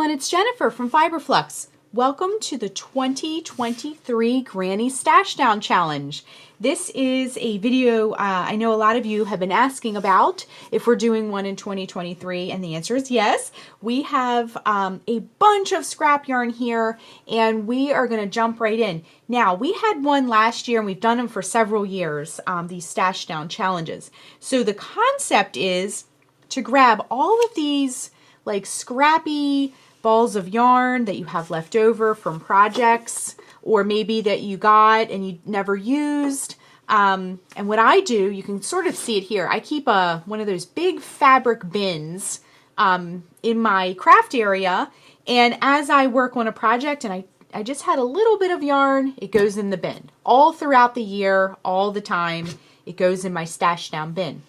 everyone, it's Jennifer from Fiber Flux. Welcome to the 2023 Granny Stashdown Challenge. This is a video I know a lot of you have been asking about if we're doing one in 2023, and the answer is yes. We have a bunch of scrap yarn here, and we are going to jump right in. Now, we had one last year, and we've done them for several years, these Stashdown challenges. So the concept is to grab all of these like scrappy balls of yarn that you have left over from projects, or maybe that you got and you never used. And what I do, you can sort of see it here. I keep one of those big fabric bins in my craft area, and as I work on a project and I just had a little bit of yarn, it goes in the bin. All throughout the year, all the time, it goes in my stash down bin.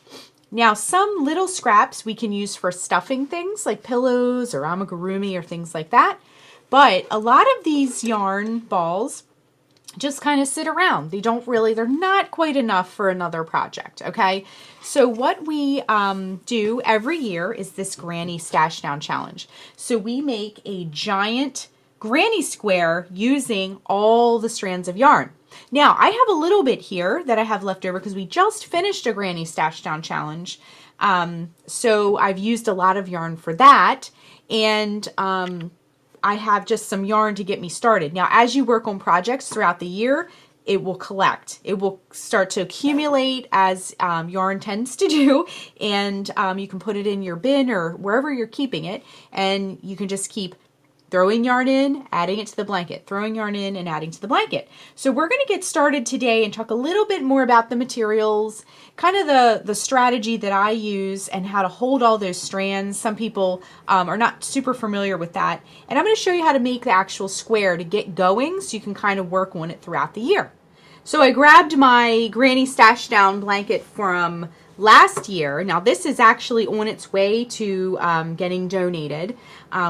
Now, some little scraps we can use for stuffing things like pillows or amigurumi or things like that. But a lot of these yarn balls just kind of sit around. They're not quite enough for another project, okay? So what we do every year is this Granny Stashdown Challenge. So we make a giant granny square using all the strands of yarn. Now, I have a little bit here that I have left over because we just finished a Granny Stashdown Challenge. So I've used a lot of yarn for that, and I have just some yarn to get me started. Now, as you work on projects throughout the year, it will collect. It will start to accumulate as yarn tends to do, and you can put it in your bin or wherever you're keeping it, and you can just keep throwing yarn in, adding it to the blanket, throwing yarn in and adding to the blanket. So we're going to get started today and talk a little bit more about the materials, kind of the strategy that I use and how to hold all those strands. Some people are not super familiar with that. And I'm going to show you how to make the actual square to get going so you can kind of work on it throughout the year. So I grabbed my Granny Stashdown blanket from last year. Now this is actually on its way to getting donated,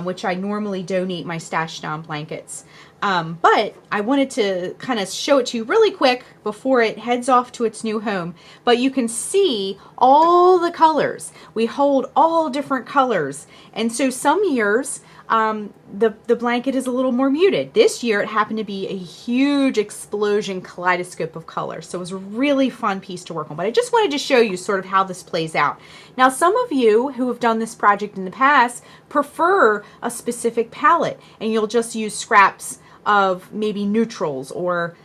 which I normally donate my Stashdown blankets. But I wanted to kind of show it to you really quick before it heads off to its new home. But you can see all the colors. We hold all different colors. And so some years the blanket is a little more muted. This year it happened to be a huge explosion kaleidoscope of color. So it was a really fun piece to work on. But I just wanted to show you sort of how this plays out. Now, some of you who have done this project in the past prefer a specific palette, and you'll just use scraps of maybe neutrals or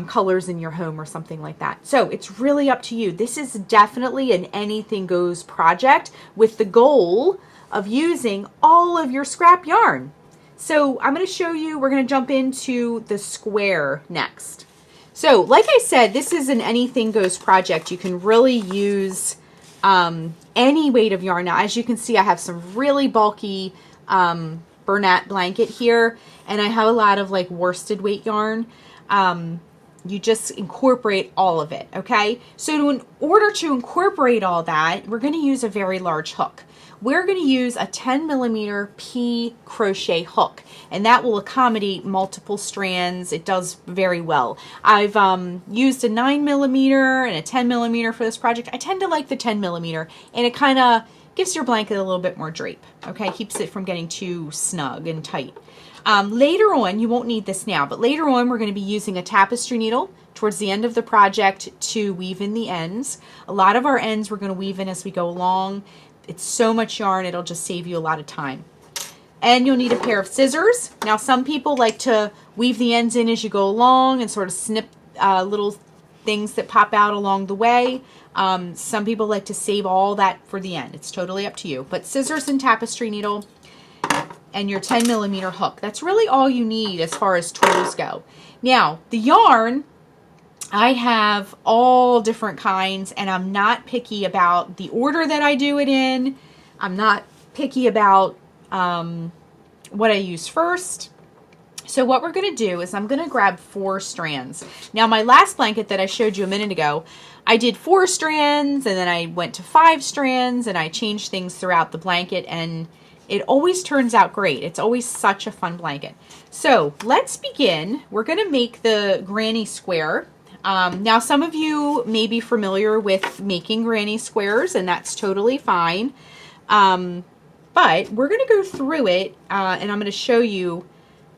colors in your home or something like that. So it's really up to you. This is definitely an anything goes project with the goal of using all of your scrap yarn. So I'm going to show you, we're going to jump into the square next. So like I said, this is an anything goes project. You can really use any weight of yarn. Now, as you can see, I have some really bulky Bernat blanket here, and I have a lot of like worsted weight yarn. You just incorporate all of it, okay? So in order to incorporate all that, we're going to use a very large hook. We're going to use a 10mm P crochet hook, and that will accommodate multiple strands. It does very well. I've used a 9mm and a 10mm for this project. I tend to like the 10mm, and it kind of gives your blanket a little bit more drape, okay? Keeps it from getting too snug and tight. Later on, you won't need this now, but later on we're going to be using a tapestry needle towards the end of the project to weave in the ends. A lot of our ends we're going to weave in as we go along. It's so much yarn, it'll just save you a lot of time. And you'll need a pair of scissors. Now, some people like to weave the ends in as you go along and sort of snip little things that pop out along the way. Some people like to save all that for the end. It's totally up to you. But scissors and tapestry needle and your 10mm hook. That's really all you need as far as tools go. Now, the yarn, I have all different kinds, and I'm not picky about the order that I do it in. I'm not picky about what I use first. So what we're going to do is I'm going to grab 4 strands. Now, my last blanket that I showed you a minute ago, I did 4 strands, and then I went to 5 strands, and I changed things throughout the blanket, and it always turns out great. It's always such a fun blanket. So let's begin. We're going to make the granny square. Now, some of you may be familiar with making granny squares, and that's totally fine. But we're going to go through it and I'm going to show you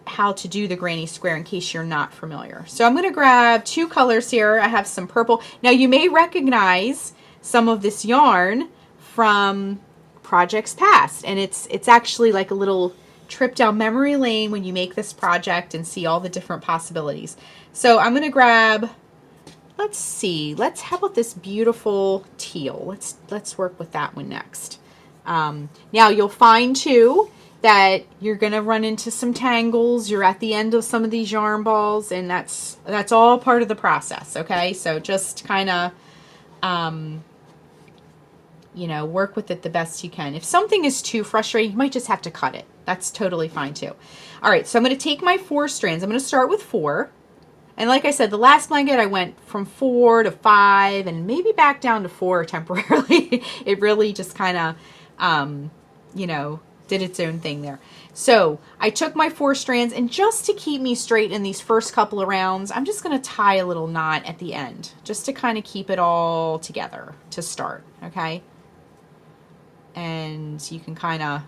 how to do the granny square in case you're not familiar. So I'm going to grab two colors here. I have some purple. Now you may recognize some of this yarn from projects past, and it's actually like a little trip down memory lane when you make this project and see all the different possibilities. So I'm going to grab, let's see, how about this beautiful teal? Let's work with that one next. Now you'll find too that you're going to run into some tangles. You're at the end of some of these yarn balls, and that's all part of the process. Okay, so just kind of you know, work with it the best you can. If something is too frustrating, you might just have to cut it. That's totally fine too. All right, so I'm going to take my 4 strands. I'm going to start with 4. And like I said, the last blanket I went from 4 to 5 and maybe back down to 4 temporarily. It really just kind of, you know, did its own thing there. So I took my 4 strands, and just to keep me straight in these first couple of rounds, I'm just going to tie a little knot at the end just to kind of keep it all together to start. Okay. And you can kind of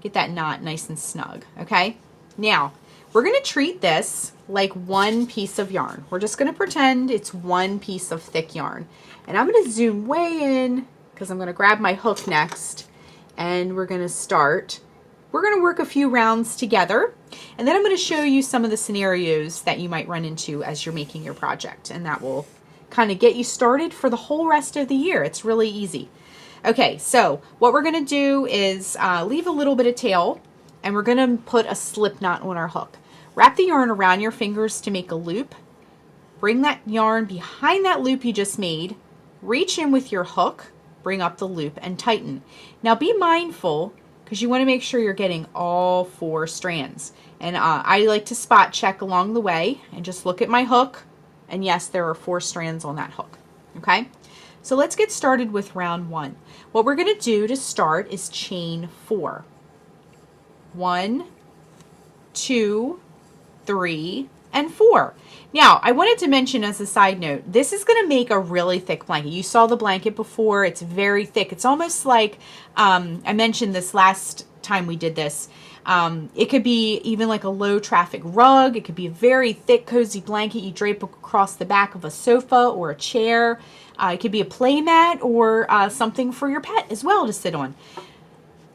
get that knot nice and snug. Okay. Now we're going to treat this like one piece of yarn. We're just going to pretend it's one piece of thick yarn. And I'm going to zoom way in because I'm going to grab my hook next, and we're going to start. We're going to work a few rounds together, and then I'm going to show you some of the scenarios that you might run into as you're making your project, and that will kind of get you started for the whole rest of the year. It's really easy. Okay, so what we're going to do is leave a little bit of tail, and we're going to put a slip knot on our hook. Wrap the yarn around your fingers to make a loop. Bring that yarn behind that loop you just made. Reach in with your hook, bring up the loop, and tighten. Now be mindful because you want to make sure you're getting all 4 strands. And I like to spot check along the way and just look at my hook. And yes, there are 4 strands on that hook. Okay, so let's get started with round 1. What we're going to do to start is chain 4. 1, 2, 3, and 4. Now, I wanted to mention as a side note, this is going to make a really thick blanket. You saw the blanket before. It's very thick. It's almost like, I mentioned this last time we did this. It could be even like a low traffic rug. It could be a very thick, cozy blanket you drape across the back of a sofa or a chair. It could be a play mat or something for your pet as well to sit on.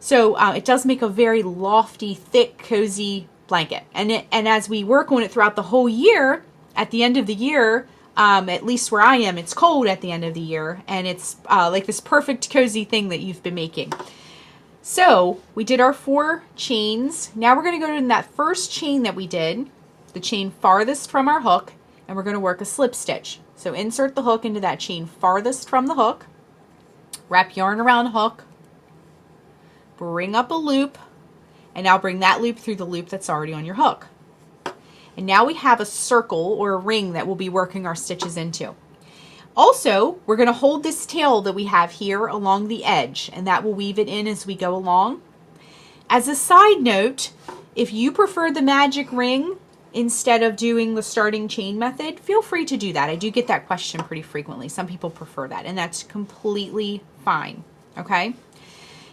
So it does make a very lofty, thick, cozy blanket. And as we work on it throughout the whole year, at the end of the year, at least where I am, it's cold at the end of the year, and it's like this perfect cozy thing that you've been making. So we did our 4 chains. Now we're going to go in that first chain that we did, the chain farthest from our hook, and we're going to work a slip stitch. So insert the hook into that chain farthest from the hook, wrap yarn around the hook, bring up a loop, and now bring that loop through the loop that's already on your hook. And now we have a circle or a ring that we'll be working our stitches into. Also, we're going to hold this tail that we have here along the edge, and that will weave it in as we go along. As a side note, if you prefer the magic ring instead of doing the starting chain method, feel free to do that. I do get that question pretty frequently. Some people prefer that, and that's completely fine. Okay?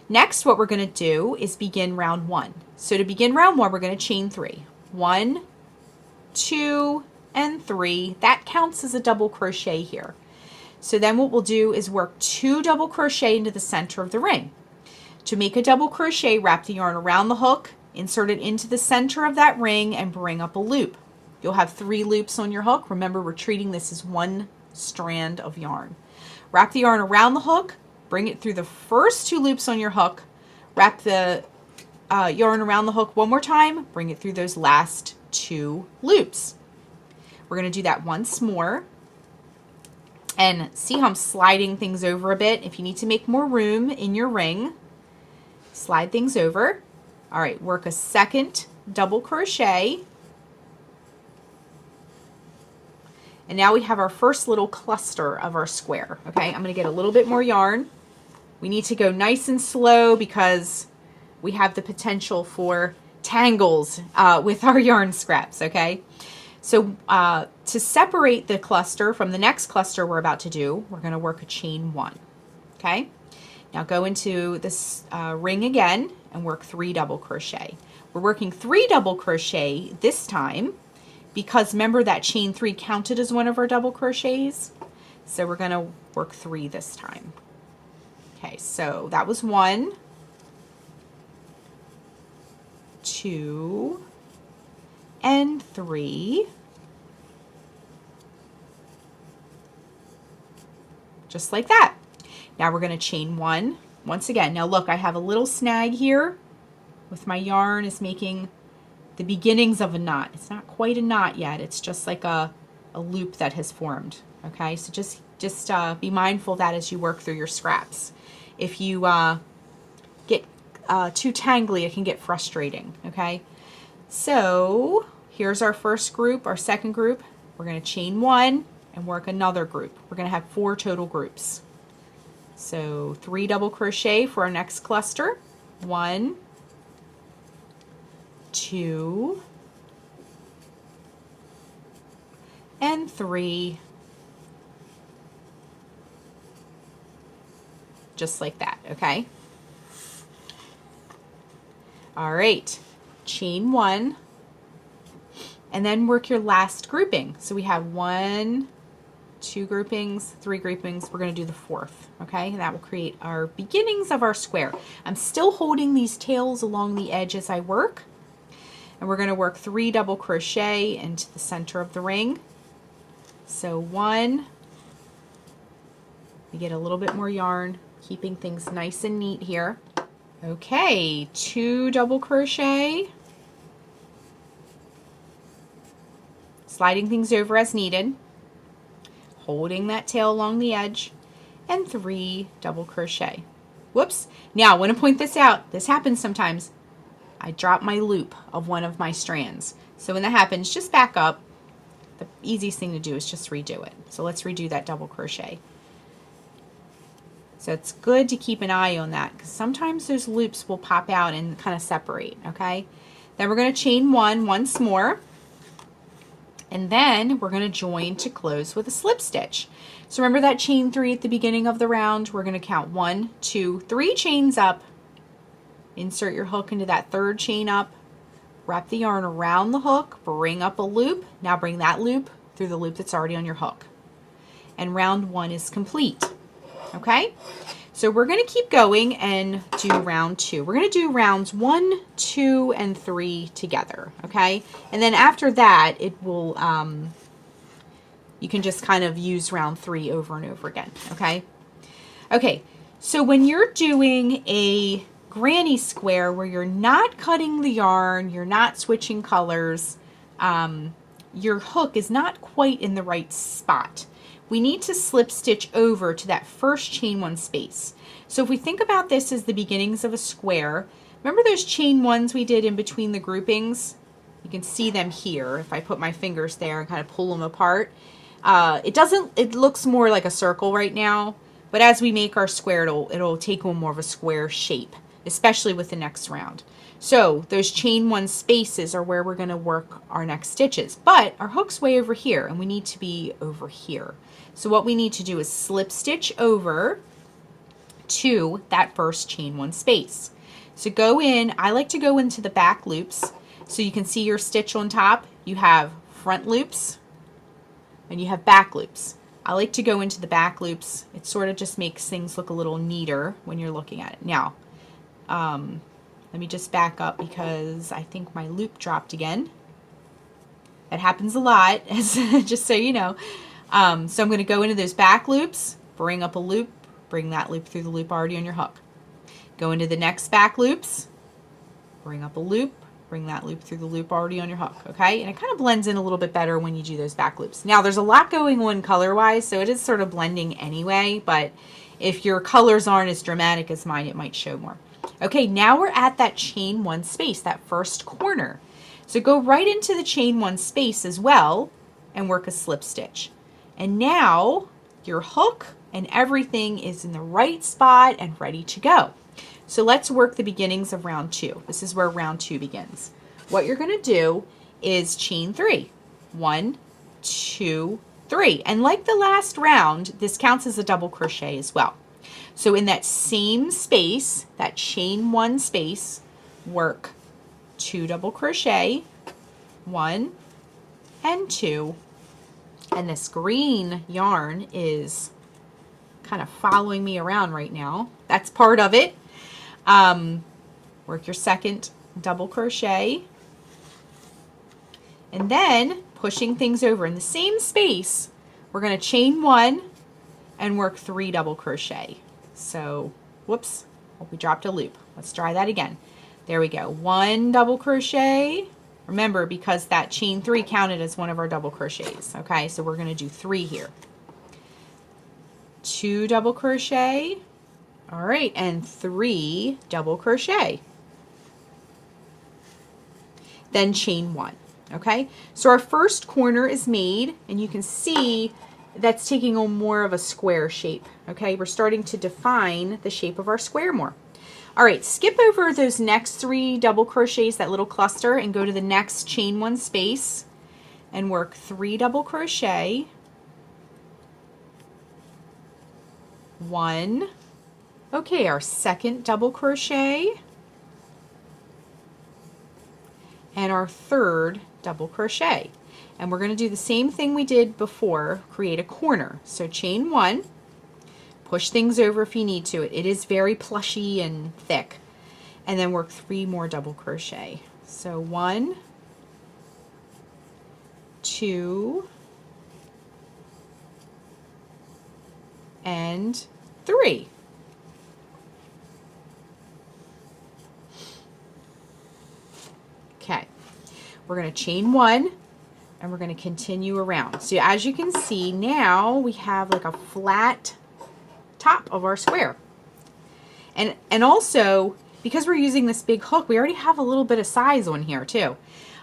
Next, what we're going to do is begin round 1. So to begin round 1, we're going to chain 3. 1, 2, and 3. That counts as a double crochet here. So then what we'll do is work 2 double crochet into the center of the ring. To make a double crochet, wrap the yarn around the hook, insert it into the center of that ring, and bring up a loop. You'll have 3 loops on your hook. Remember, we're treating this as one strand of yarn. Wrap the yarn around the hook, bring it through the first 2 loops on your hook, wrap the yarn around the hook one more time, bring it through those last 2 loops. We're going to do that once more. And see how I'm sliding things over a bit? If you need to make more room in your ring, slide things over. All right, work a second double crochet. And now we have our first little cluster of our square. Okay, I'm going to get a little bit more yarn. We need to go nice and slow because we have the potential for tangles with our yarn scraps, okay? So to separate the cluster from the next cluster we're about to do, we're going to work a chain 1, okay? Now go into this ring again and work 3 double crochet. We're working 3 double crochet this time because remember that chain 3 counted as one of our double crochets. So we're going to work 3 this time. Okay, so that was 1, 2, and 3. Just like that. Now we're going to chain 1 once again. Now look, I have a little snag here with my yarn is making the beginnings of a knot. It's not quite a knot yet. It's just like a loop that has formed. Okay, so just be mindful of that as you work through your scraps. If you get too tangly, it can get frustrating. Okay, so here's our first group, our second group. We're going to chain 1 and work another group. We're going to have 4 total groups. So 3 double crochet for our next cluster. 1, 2, and 3. Just like that, okay? All right, chain 1, and then work your last grouping. So we have 1, 2 groupings, 3 groupings. We're going to do the 4th, okay? And that will create our beginnings of our square. I'm still holding these tails along the edge as I work. And we're going to work 3 double crochet into the center of the ring. So 1, we get a little bit more yarn, keeping things nice and neat here. Okay, 2 double crochet, sliding things over as needed, holding that tail along the edge, and 3 double crochet. Whoops. Now I want to point this out. This happens sometimes. I drop my loop of one of my strands. So when that happens, just back up. The easiest thing to do is just redo it. So let's redo that double crochet. So it's good to keep an eye on that because sometimes those loops will pop out and kind of separate, okay? Then we're going to chain 1 once more. And then we're going to join to close with a slip stitch. So remember that chain 3 at the beginning of the round? We're going to count 1, 2, 3 chains up. Insert your hook into that 3rd chain up. Wrap the yarn around the hook, bring up a loop. Now bring that loop through the loop that's already on your hook. And round 1 is complete. Okay? So we're going to keep going and do round 2. We're going to do rounds 1, 2, and 3 together. Okay? And then after that, it will, you can just kind of use round 3 over and over again. Okay? Okay, so when you're doing a granny square where you're not cutting the yarn, you're not switching colors, your hook is not quite in the right spot. We need to slip stitch over to that first chain 1 space. So if we think about this as the beginnings of a square, remember those chain 1s we did in between the groupings? You can see them here if I put my fingers there and kind of pull them apart. It looks more like a circle right now, but as we make our square, it'll take on more of a square shape, especially with the next round. So those chain 1 spaces are where we're going to work our next stitches, but our hook's way over here and we need to be over here. So what we need to do is slip stitch over to that first chain 1 space. So go in, I like to go into the back loops so you can see your stitch on top. You have front loops and you have back loops. I like to go into the back loops. It sort of just makes things look a little neater when you're looking at it. Now, let me just back up because I think my loop dropped again. That happens a lot, just so you know. So I'm going to go into those back loops, bring up a loop, bring that loop through the loop already on your hook. Go into the next back loops, bring up a loop, bring that loop through the loop already on your hook, okay? And it kind of blends in a little bit better when you do those back loops. Now, there's a lot going on color-wise, so it is sort of blending anyway, but if your colors aren't as dramatic as mine, it might show more. Okay, now we're at that chain 1 space, that first corner. So go right into the chain 1 space as well and work a slip stitch. And now your hook and everything is in the right spot and ready to go. So let's work the beginnings of round 2. This is where round 2 begins. What you're going to do is chain 3. 1, 2, 3. And like the last round, this counts as a double crochet as well. So in that same space, that chain 1 space, work 2 double crochet, 1 and 2, and this green yarn is kind of following me around right now. That's part of it. Work your second double crochet, and then pushing things over in the same space, we're going to chain 1 and work 3 double crochet. So, whoops, we dropped a loop. Let's try that again. There we go. 1 double crochet. Remember, because that chain 3 counted as one of our double crochets. Okay, so we're going to do 3 here. 2 double crochet. All right, and 3 double crochet. Then chain 1. Okay, so our first corner is made, and you can see that's taking on more of a square shape. Okay, we're starting to define the shape of our square more. All right, skip over those next 3 double crochets, that little cluster, and go to the next chain 1 space and work 3 double crochet, 1. Okay, our second double crochet, and our third double crochet. And we're going to do the same thing we did before, create a corner. So chain 1, push things over if you need to. It is very plushy and thick. And then work 3 more double crochet. So 1, 2, and 3. Okay, we're going to chain 1 and we're going to continue around. So as you can see, now we have like a flat top of our square. And also, because we're using this big hook, we already have a little bit of size on here too.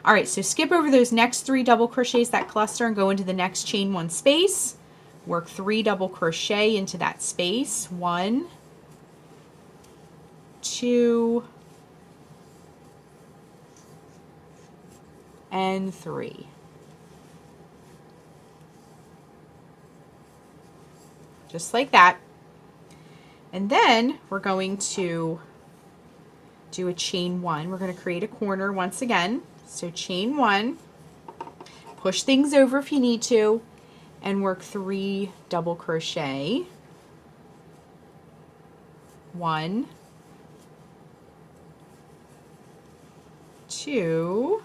All right, so skip over those next 3 double crochets, that cluster, and go into the next chain 1 space. Work 3 double crochet into that space. 1, 2, and 3. Just like that. And then we're going to do a chain 1. We're going to create a corner once again. So chain 1, push things over if you need to, and work 3 double crochet. 1, 2,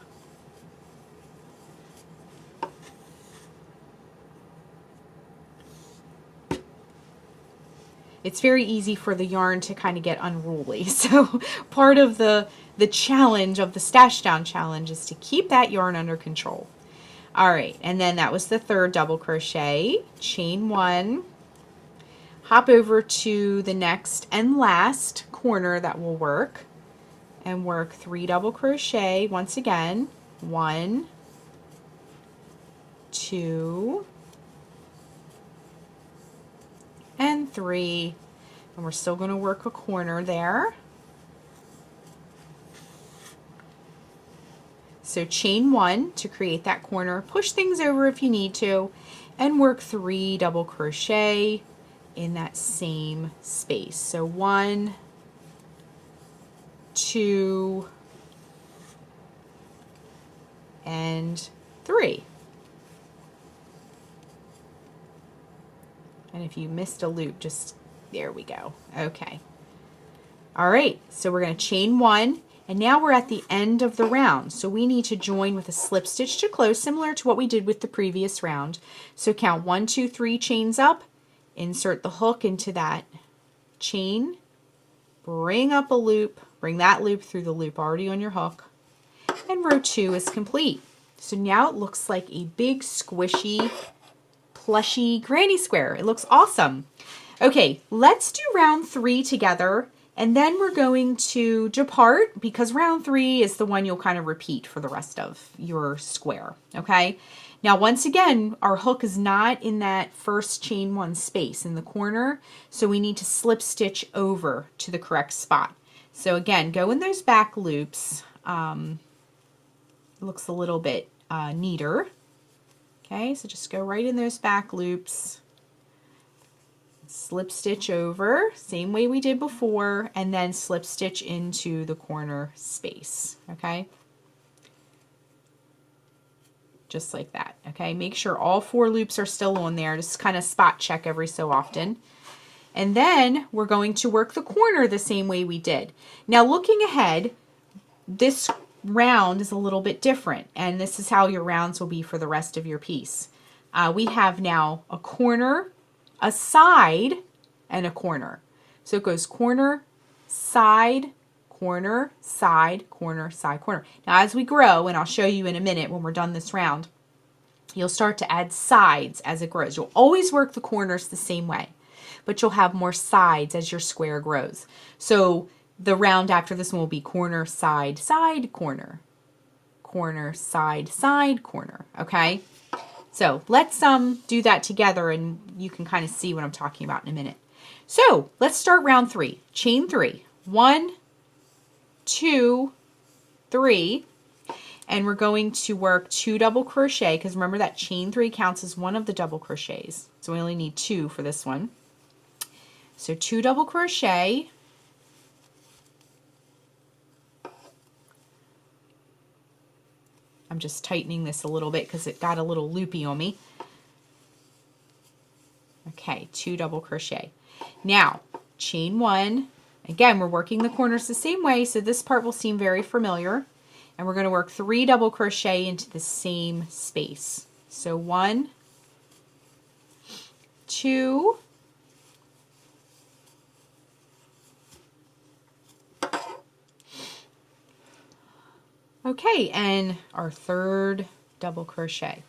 it's very easy for the yarn to kind of get unruly. So part of the challenge of the Stash Down challenge is to keep that yarn under control. All right, and then that was the third double crochet, chain 1, hop over to the next and last corner that will work, and work 3 double crochet once again. 1, 2, and 3, and we're still going to work a corner there. So chain 1 to create that corner, push things over if you need to, and work 3 double crochet in that same space. So 1, 2, and 3. And if you missed a loop, just there we go. Okay. All right, so we're going to chain 1, and now we're at the end of the round. So we need to join with a slip stitch to close, similar to what we did with the previous round. So count 1, 2, 3 chains up, insert the hook into that chain, bring up a loop, bring that loop through the loop already on your hook, and row 2 is complete. So now it looks like a big squishy plushy granny square. It looks awesome. Okay, let's do round 3 together, and then we're going to depart because round 3 is the one you'll kind of repeat for the rest of your square. Okay, now once again, our hook is not in that first chain 1 space in the corner, so we need to slip stitch over to the correct spot. So again, go in those back loops. It looks a little bit neater. Okay, so just go right in those back loops, slip stitch over, same way we did before, and then slip stitch into the corner space, okay? Just like that, okay? Make sure all 4 loops are still on there. Just kind of spot check every so often. And then we're going to work the corner the same way we did. Now looking ahead, this round is a little bit different, and this is how your rounds will be for the rest of your piece. We have now a corner, a side, and a corner. So it goes corner, side, corner, side, corner, side, corner. Now as we grow, and I'll show you in a minute when we're done this round, you'll start to add sides as it grows. You'll always work the corners the same way, but you'll have more sides as your square grows. So the round after this one will be corner, side, side, corner. Corner, side, side, corner. Okay? So let's do that together and you can kind of see what I'm talking about in a minute. So let's start round 3. Chain 3. 1, 2, 3. And we're going to work 2 double crochet, because remember that chain 3 counts as one of the double crochets. So we only need 2 for this one. So 2 double crochet. I'm just tightening this a little bit because it got a little loopy on me. Okay, 2 double crochet. Now, chain 1. Again, we're working the corners the same way, so this part will seem very familiar. And we're going to work 3 double crochet into the same space. So 1, 2, okay, and our 3rd double crochet.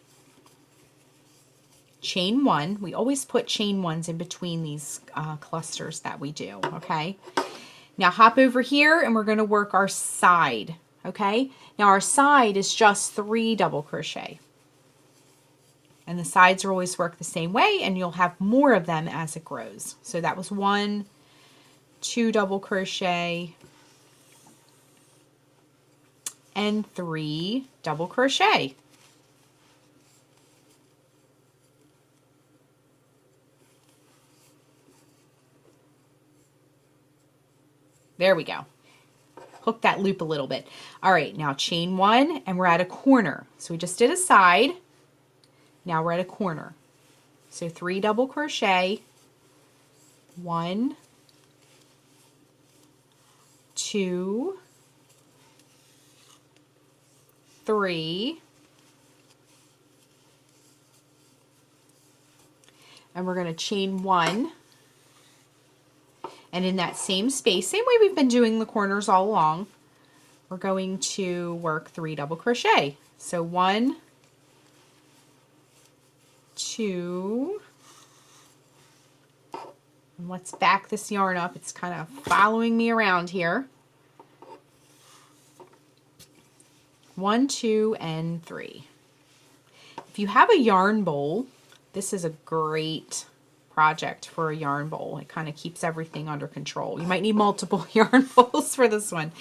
Chain 1. We always put chain 1s in between these clusters that we do, okay? Now hop over here and we're going to work our side, okay? Now our side is just 3 double crochet. And the sides are always worked the same way, and you'll have more of them as it grows. So that was 1, 2 double crochet, and 3 double crochet. There we go. Hook that loop a little bit. All right, now chain 1, and we're at a corner. So we just did a side. Now we're at a corner. So 3 double crochet, 1, 2, 3, and we're going to chain 1, and in that same space, same way we've been doing the corners all along, we're going to work 3 double crochet. So 1, 2, and let's back this yarn up. It's kind of following me around here. 1, 2, and 3. If you have a yarn bowl, this is a great project for a yarn bowl. It kind of keeps everything under control. You might need multiple yarn bowls for this one.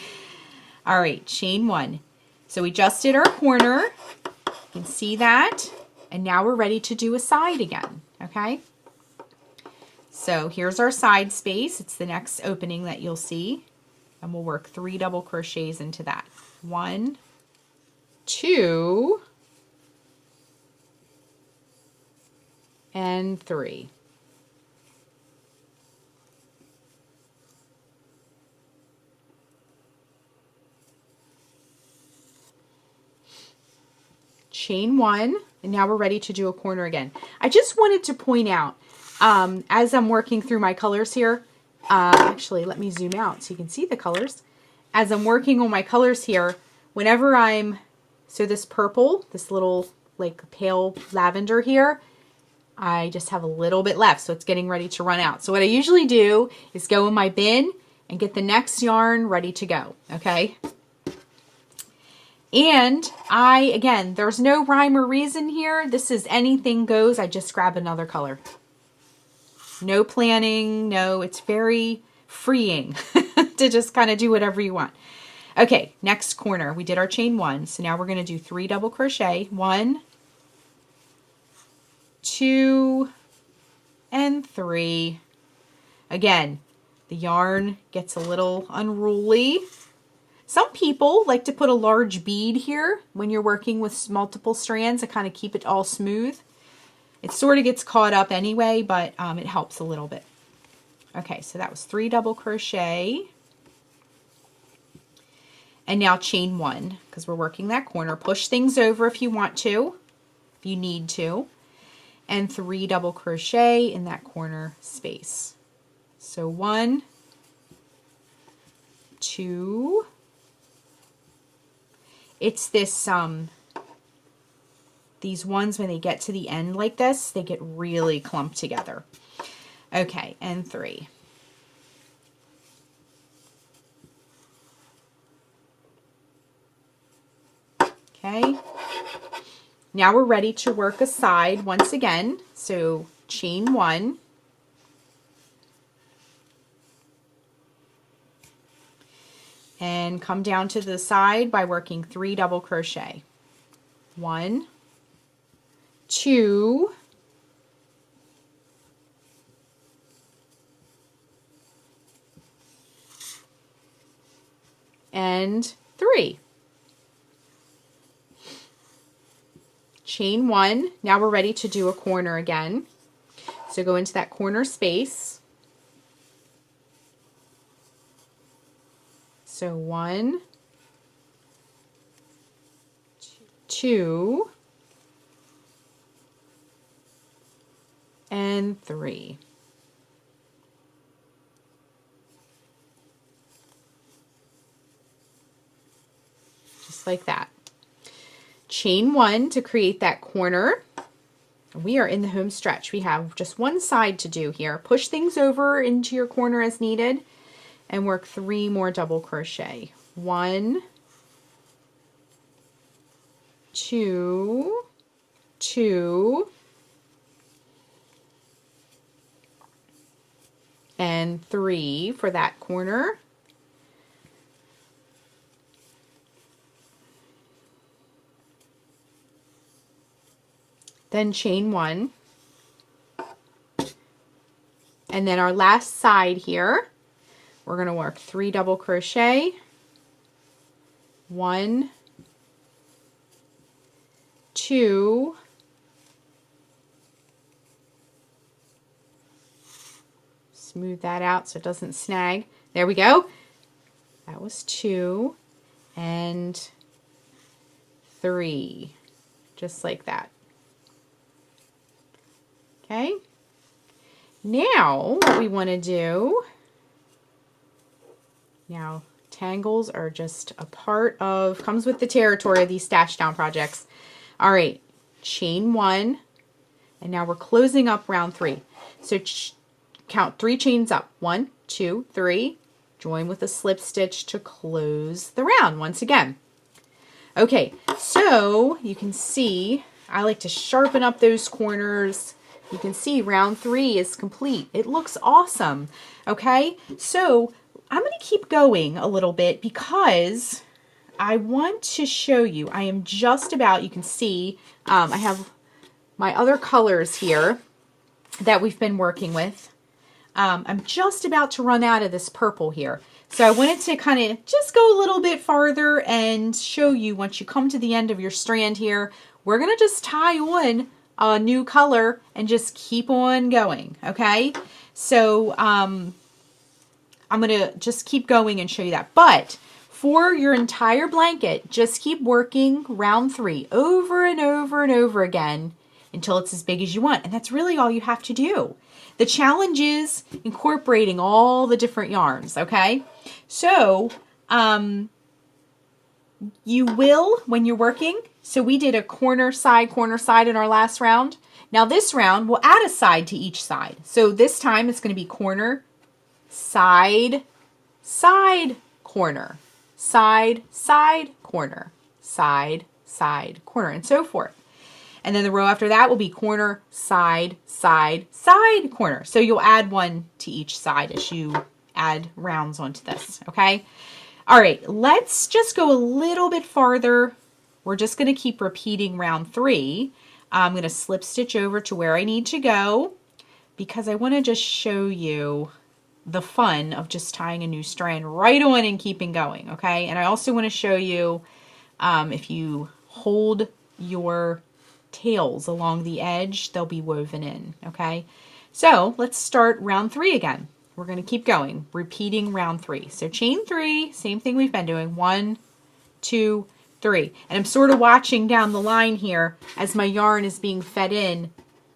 All right, chain 1. So we just did our corner. You can see that. And now we're ready to do a side again, okay? So here's our side space. It's the next opening that you'll see. And we'll work 3 double crochets into that. 1, 2, and 3. Chain 1, and now we're ready to do a corner again. I just wanted to point out, as I'm working through my colors here, actually let me zoom out so you can see the colors. As I'm working on my colors here, whenever so this purple, this little like pale lavender here, I just have a little bit left, so it's getting ready to run out. So what I usually do is go in my bin and get the next yarn ready to go, okay? And again, there's no rhyme or reason here. This is anything goes. I just grab another color. No planning, no, it's very freeing to just kind of do whatever you want. Okay, next corner. We did our chain 1, so now we're going to do 3 double crochet. 1, 2, and 3. Again, the yarn gets a little unruly. Some people like to put a large bead here when you're working with multiple strands to kind of keep it all smooth. It sort of gets caught up anyway, but it helps a little bit. Okay, so that was 3 double crochet. And now chain 1, because we're working that corner. Push things over if you want to, if you need to. And 3 double crochet in that corner space. So 1, 2, it's this, these ones when they get to the end like this, they get really clumped together. Okay, and 3. Okay, now we're ready to work a side once again. So chain 1. And come down to the side by working 3 double crochet. 1, 2, and 3. Chain 1. Now we're ready to do a corner again. So go into that corner space. So 1, 2, and 3. Just like that. Chain 1 to create that corner. We are in the home stretch. We have just one side to do here. Push things over into your corner as needed and work 3 more double crochet. 1, 2, 2, and 3 for that corner. Then chain 1. And then our last side here, we're going to work 3 double crochet. 1, 2, smooth that out so it doesn't snag. There we go. That was 2 and 3, just like that. Okay. Now what we want to do, now tangles are just a part of, comes with the territory of these stash down projects. All right, chain 1, and now we're closing up round 3. So count 3 chains up. 1, 2, 3. Join with a slip stitch to close the round once again. Okay, so you can see I like to sharpen up those corners. You can see round 3 is complete. It looks awesome. Okay, so I'm going to keep going a little bit because I want to show you. I am just about, you can see, I have my other colors here that we've been working with. I'm just about to run out of this purple here. So I wanted to kind of just go a little bit farther and show you once you come to the end of your strand here, we're going to just tie on a new color and just keep on going. Okay. So, I'm going to just keep going and show you that. But for your entire blanket, just keep working round 3 over and over and over again until it's as big as you want. And that's really all you have to do. The challenge is incorporating all the different yarns, okay? So, you will, when you're working, so we did a corner side in our last round. Now this round, we'll add a side to each side. So this time it's going to be corner, side, side, corner, side, side, corner, side, side, corner, and so forth. And then the row after that will be corner, side, side, side, corner. So you'll add one to each side as you add rounds onto this, okay? All right, let's just go a little bit farther. We're just going to keep repeating round 3. I'm going to slip stitch over to where I need to go because I want to just show you the fun of just tying a new strand right on and keeping going, okay? And I also want to show you if you hold your tails along the edge, they'll be woven in, okay? So let's start round 3 again. We're going to keep going, repeating round 3. So chain 3, same thing we've been doing. 1, 2, 3. And I'm sort of watching down the line here as my yarn is being fed in.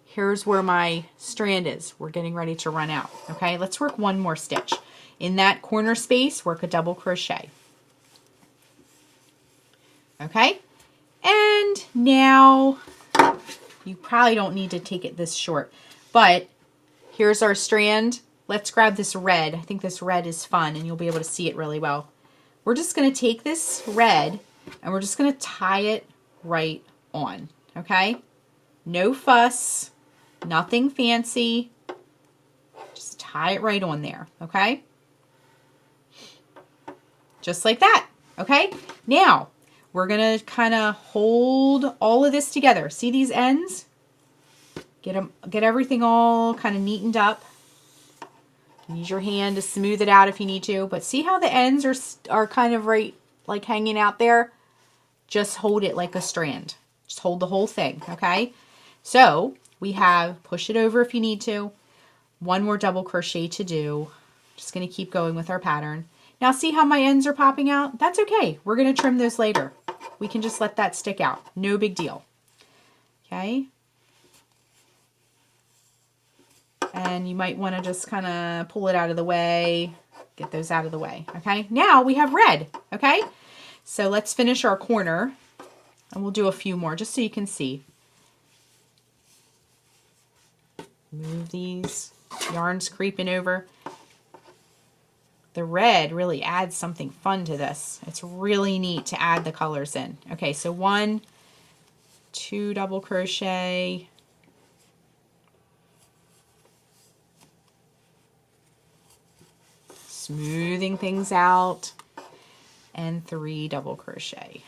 Here's where my strand is. We're getting ready to run out. Okay, let's work one more stitch. In that corner space, work a double crochet. Okay, and now you probably don't need to take it this short, but here's our strand. Let's grab this red. I think this red is fun and you'll be able to see it really well. We're just going to take this red and we're just going to tie it right on. Okay, no fuss. Nothing fancy. Just tie it right on there, okay? Just like that, okay? Now, we're going to kind of hold all of this together. See these ends? Get everything all kind of neatened up. Use your hand to smooth it out if you need to, but see how the ends are kind of right, like hanging out there? Just hold it like a strand. Just hold the whole thing, okay? So, we have, push it over if you need to, one more double crochet to do. Just going to keep going with our pattern. Now see how my ends are popping out? That's okay. We're going to trim those later. We can just let that stick out. No big deal. Okay. And you might want to just kind of pull it out of the way. Get those out of the way. Okay. Now we have red. Okay. So let's finish our corner. And we'll do a few more just so you can see. Move these yarns creeping over. The red really adds something fun to this. It's really neat to add the colors in. Okay, so 1, 2 double crochet. Smoothing things out. And 3 double crochet.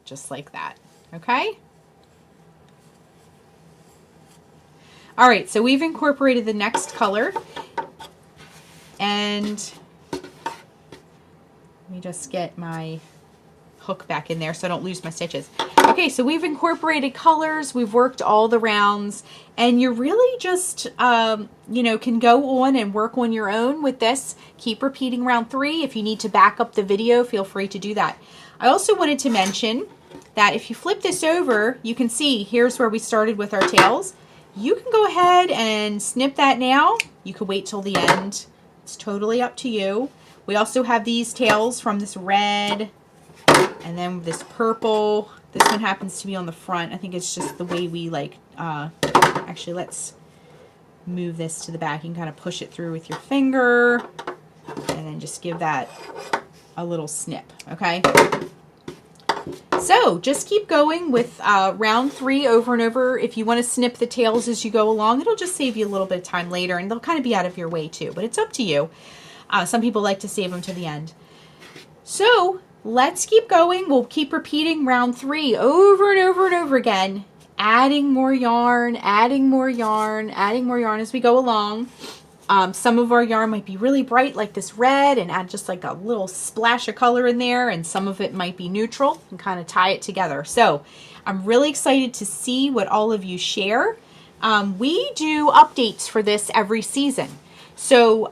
Just like that. Okay? All right, so we've incorporated the next color, and let me just get my hook back in there so I don't lose my stitches. Okay, so we've incorporated colors, we've worked all the rounds, and you really just, you know, can go on and work on your own with this. Keep repeating round 3. If you need to back up the video, feel free to do that. I also wanted to mention that if you flip this over, you can see here's where we started with our tails. You can go ahead and snip that now. You could wait till the end. It's totally up to you. We also have these tails from this red and then this purple. This one happens to be on the front. I think it's just the way we like, actually let's move this to the back. You can kind of push it through with your finger and then just give that a little snip, okay? So just keep going with round 3 over and over. If you want to snip the tails as you go along, it'll just save you a little bit of time later, and they'll kind of be out of your way too, but it's up to you. Some people like to save them to the end. So let's keep going. We'll keep repeating round 3 over and over and over again, adding more yarn, adding more yarn, adding more yarn as we go along. Some of our yarn might be really bright like this red and add just like a little splash of color in there, and some of it might be neutral and kind of tie it together. So I'm really excited to see what all of you share. We do updates for this every season. So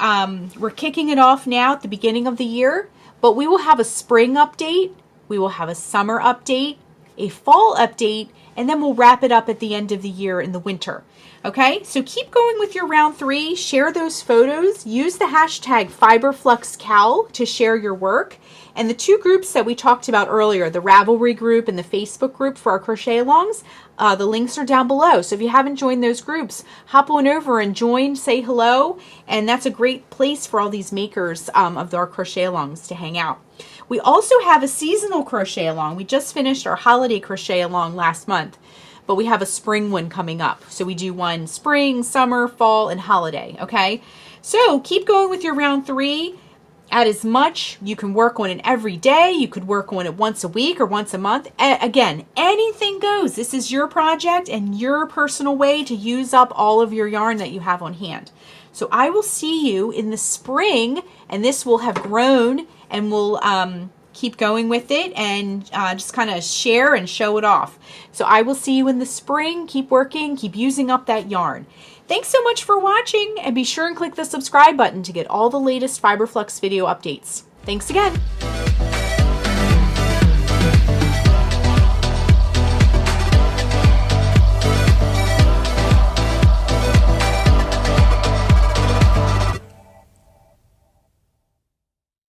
we're kicking it off now at the beginning of the year, but we will have a spring update, we will have a summer update, a fall update, and then we'll wrap it up at the end of the year in the winter. Okay, so keep going with your round 3, share those photos, use the hashtag FiberFluxCal to share your work, and the 2 groups that we talked about earlier, the Ravelry group and the Facebook group for our crochet alongs, the links are down below. So if you haven't joined those groups, hop on over and join, say hello, and that's a great place for all these makers of our crochet alongs to hang out. We also have a seasonal crochet along. We just finished our holiday crochet along last month, but we have a spring one coming up. So we do one spring, summer, fall, and holiday, okay? So keep going with your round 3. add as much. You can work on it every day. You could work on it once a week or once a month. Again, anything goes. This is your project and your personal way to use up all of your yarn that you have on hand. So I will see you in the spring, and this will have grown, and we'll keep going with it and just kind of share and show it off. So I will see you in the spring. Keep working, keep using up that yarn. Thanks so much for watching, and be sure and click the subscribe button to get all the latest Fiber Flux video updates. Thanks again.